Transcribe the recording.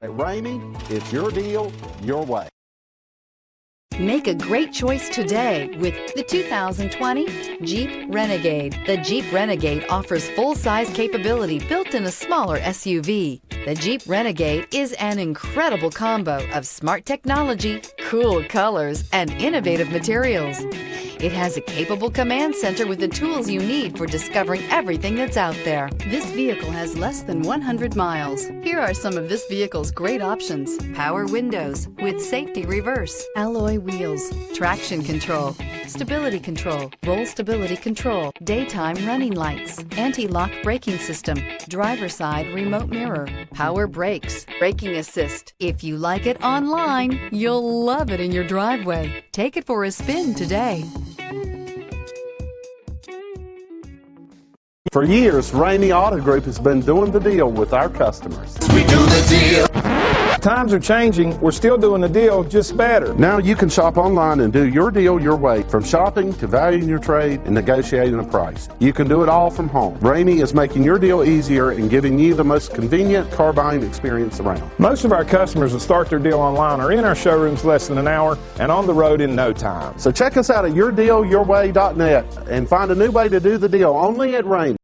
At Ramey, it's your deal, your way. Make a great choice today with the 2020 Jeep Renegade. The Jeep Renegade offers full-size capability built in a smaller SUV. The Jeep Renegade is an incredible combo of smart technology, cool colors, and innovative materials. It has a capable command center with the tools you need for discovering everything that's out there. This vehicle has less than 100 miles. Here are some of this vehicle's great options: power windows with safety reverse, alloy wheels, traction control, stability control, roll stability control, daytime running lights, anti-lock braking system, driver side remote mirror, power brakes, braking assist. If you like it online, you'll love it in your driveway. Take it for a spin today. For years, Ramey Auto Group has been doing the deal with our customers. We do the deal. Times are changing. We're still doing the deal, just better. Now you can shop online and do your deal your way, from shopping to valuing your trade and negotiating a price. You can do it all from home. Ramey is making your deal easier and giving you the most convenient car buying experience around. Most of our customers that start their deal online are in our showrooms less than an hour and on the road in no time. So check us out at yourdealyourway.net and find a new way to do the deal only at Ramey.